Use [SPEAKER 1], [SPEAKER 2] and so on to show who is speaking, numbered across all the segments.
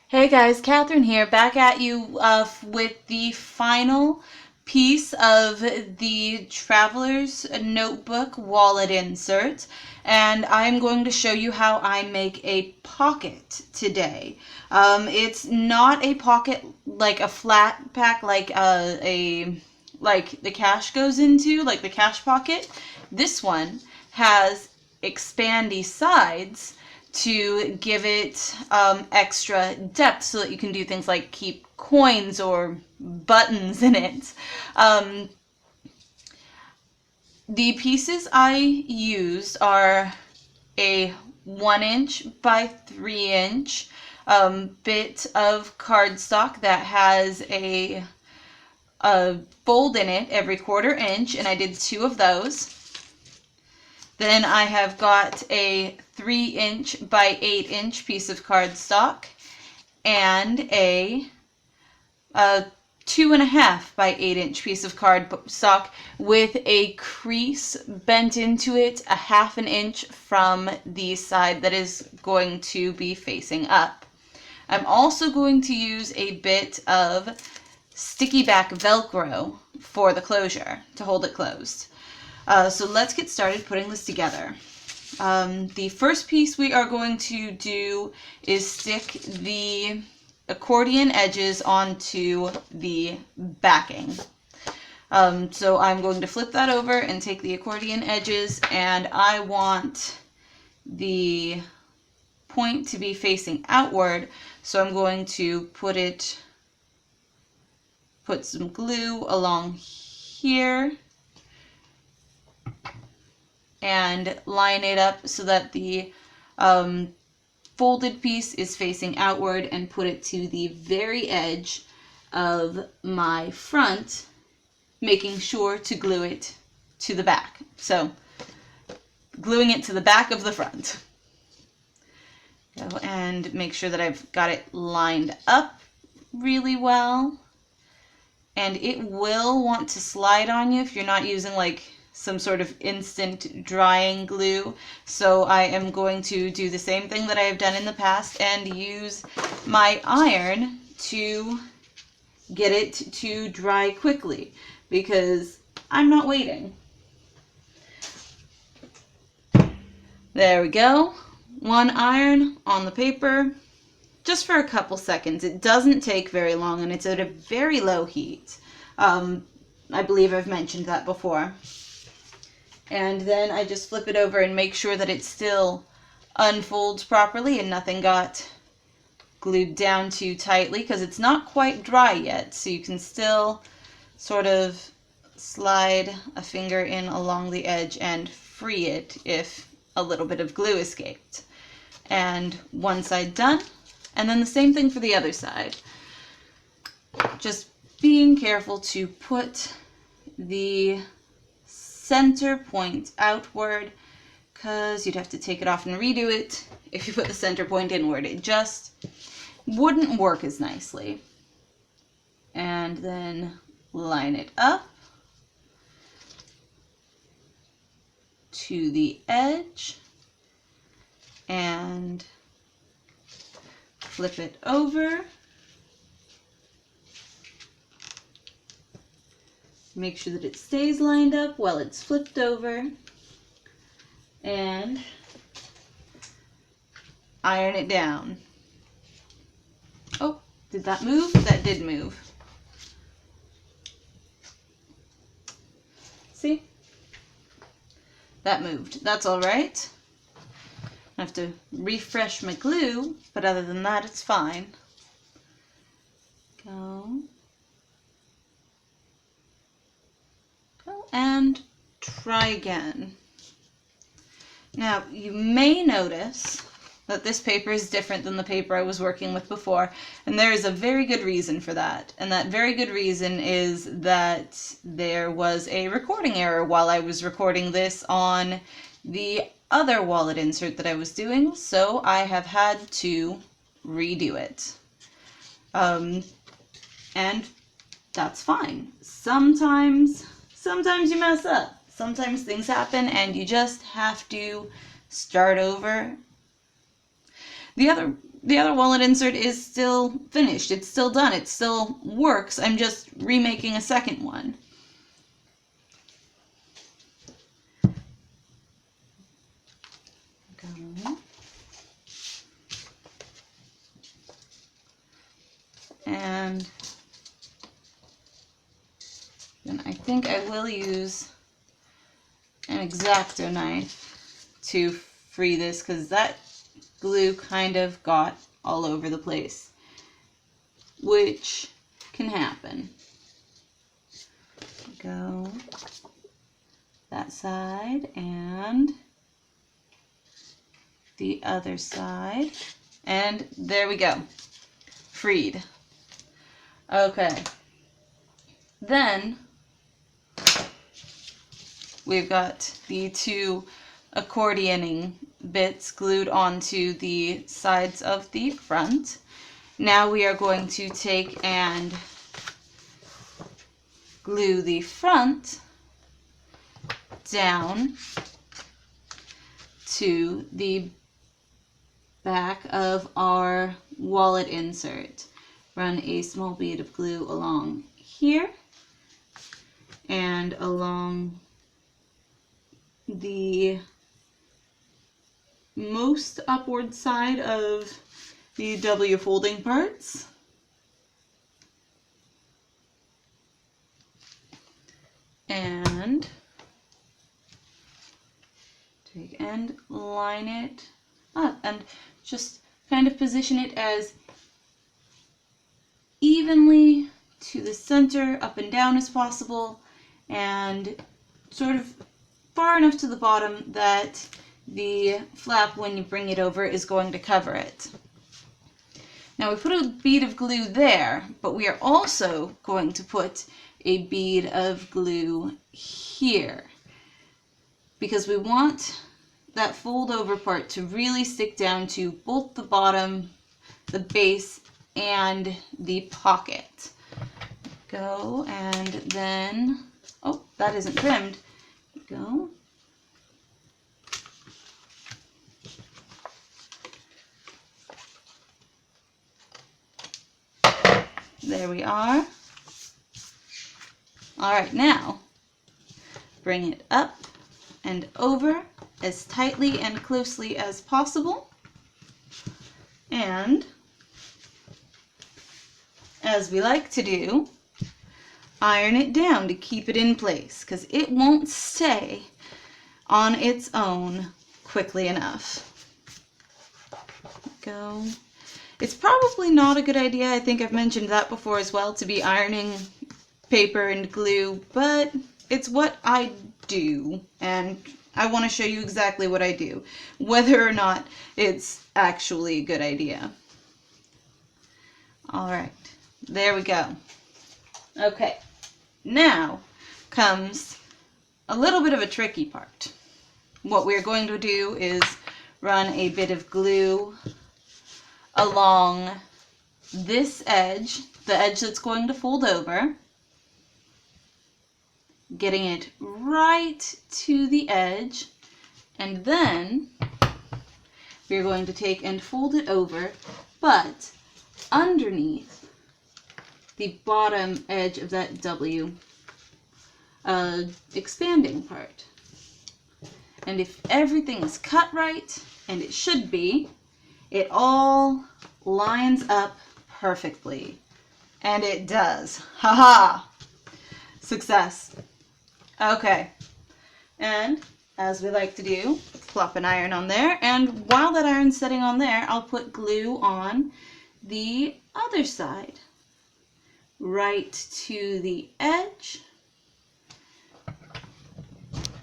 [SPEAKER 1] Hey guys, Catherine here, back at you with the final piece of the Traveler's Notebook wallet insert, and I'm going to show you how I make a pocket today. It's not a pocket like a flat pack like like the cash goes into, like the cash pocket. This one has expandy sides to give it extra depth so that you can do things like keep coins or buttons in it. The pieces I used are a 1" by 3" bit of cardstock that has a fold in it every 1/4 inch, and I did 2 of those. Then I have got a 3" by 8" piece of cardstock and a 2.5" by 8" piece of cardstock with a crease bent into it 1/2 inch from the side that is going to be facing up. I'm also going to use a bit of sticky back Velcro for the closure to hold it closed. So let's get started putting this together. The first piece we are going to do is stick the accordion edges onto the backing. So I'm going to flip that over and take the accordion edges, and I want the point to be facing outward, so I'm going to put some glue along here and line it up so that the folded piece is facing outward, and put it to the very edge of my front, making sure to glue it to the back. So gluing it to the back of the front. And make sure that I've got it lined up really well. And it will want to slide on you if you're not using like some sort of instant drying glue. So I am going to do the same thing that I have done in the past and use my iron to get it to dry quickly, because I'm not waiting. There we go. 1 iron on the paper, just for a couple seconds. It doesn't take very long, and it's at a very low heat. I believe I've mentioned that before. And then I just flip it over and make sure that it still unfolds properly and nothing got glued down too tightly, because it's not quite dry yet, so you can still sort of slide a finger in along the edge and free it if a little bit of glue escaped. And one side done, and then the same thing for the other side. Just being careful to put the center point outward, because you'd have to take it off and redo it if you put the center point inward. It just wouldn't work as nicely. And then line it up to the edge and flip it over. Make sure that it stays lined up while it's flipped over, and iron it down. Oh, did that move? That did move. See? That moved. That's all right. I have to refresh my glue, but other than that, it's fine. Go. And try again. Now, you may notice that this paper is different than the paper I was working with before, and there is a very good reason for that. And that very good reason is that there was a recording error while I was recording this on the other wallet insert that I was doing, so I have had to redo it. And that's fine. Sometimes you mess up. Sometimes things happen and you just have to start over. The other the other wallet insert is still finished. It's still done. It still works. I'm just remaking a second one. Go. And then I think I will use an X-Acto knife to free this, because that glue kind of got all over the place, which can happen. Go that side and the other side, and there we go, freed. Okay, then we've got the two accordioning bits glued onto the sides of the front. Now we are going to take and glue the front down to the back of our wallet insert. Run a small bead of glue along here and along the most upward side of the W folding parts. And take and line it up and just kind of position it as evenly to the center, up and down as possible, and sort of far enough to the bottom that the flap, when you bring it over, is going to cover it. Now we put a bead of glue there, but we are also going to put a bead of glue here, because we want that fold over part to really stick down to both the bottom, the base, and the pocket. Go, and then, oh, that isn't trimmed. Go. There we are. All right, now bring it up and over as tightly and closely as possible. And as we like to do, iron it down to keep it in place, because it won't stay on its own quickly enough. Go. It's probably not a good idea, I think I've mentioned that before as well, to be ironing paper and glue, but it's what I do, and I want to show you exactly what I do, whether or not it's actually a good idea. Alright, there we go. Okay, now comes a little bit of a tricky part. What we're going to do is run a bit of glue along this edge, the edge that's going to fold over, getting it right to the edge, and then we're going to take and fold it over, but underneath the bottom edge of that W expanding part. And if everything is cut right, and it should be, it all lines up perfectly. And it does. Haha! Success. Okay. And as we like to do, plop an iron on there, and while that iron's sitting on there, I'll put glue on the other side, right to the edge,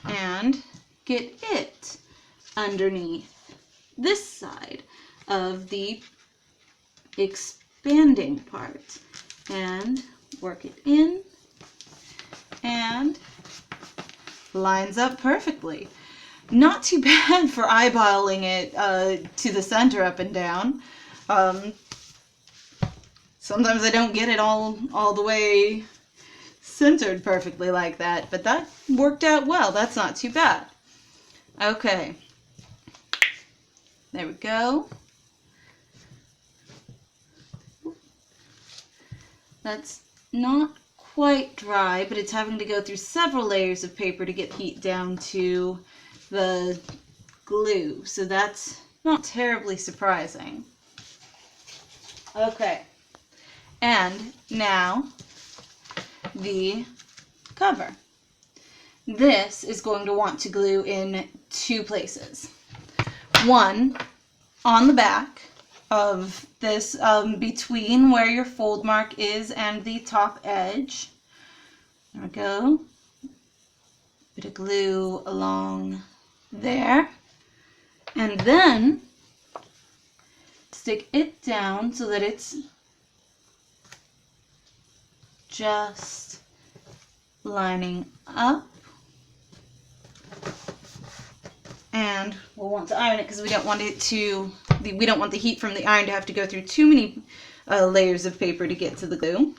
[SPEAKER 1] and get it underneath this side of the expanding part, and work it in, and lines up perfectly. Not too bad for eyeballing it to the center up and down. Sometimes I don't get it all the way centered perfectly like that, but that worked out well. That's not too bad. Okay. There we go. That's not quite dry, but it's having to go through several layers of paper to get heat down to the glue. So that's not terribly surprising. Okay, and now the cover. This is going to want to glue in 2 places. One on the back of this, between where your fold mark is and the top edge. There we go. Bit of glue along there. And then stick it down so that it's just lining up. And we'll want to iron it because we don't want the heat from the iron to have to go through too many layers of paper to get to the glue.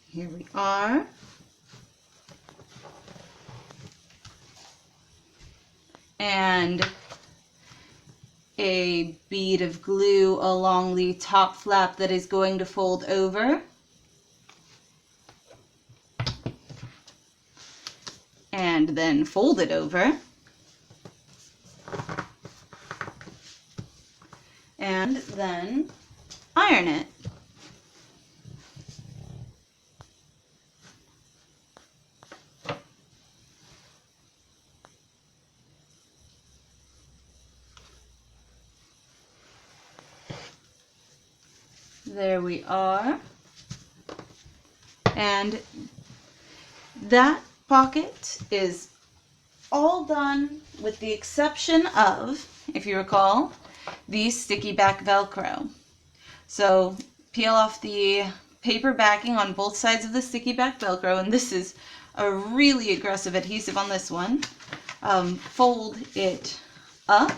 [SPEAKER 1] Here we are. And a bead of glue along the top flap that is going to fold over. And then fold it over. And then iron it. There we are. And that pocket is all done with the exception of, if you recall, the sticky back Velcro. So peel off the paper backing on both sides of the sticky back Velcro, and this is a really aggressive adhesive on this one. Fold it up.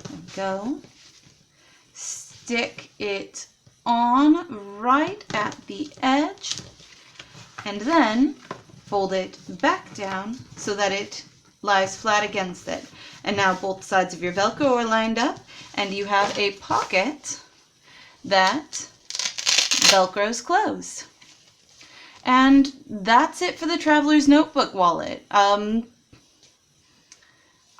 [SPEAKER 1] There we go. Stick it on right at the edge, and then fold it back down so that it lies flat against it. And now both sides of your Velcro are lined up, and you have a pocket that Velcro's closed. And that's it for the Traveler's Notebook wallet.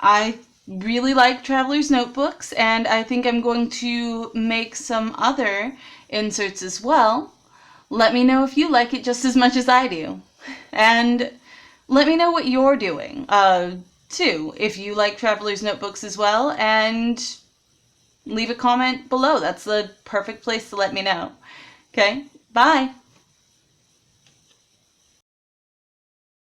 [SPEAKER 1] I really like Traveler's Notebooks, and I think I'm going to make some other inserts as well. Let me know if you like it just as much as I do. And let me know what you're doing, too, if you like Traveler's Notebooks as well, and leave a comment below. That's the perfect place to let me know. Okay, bye!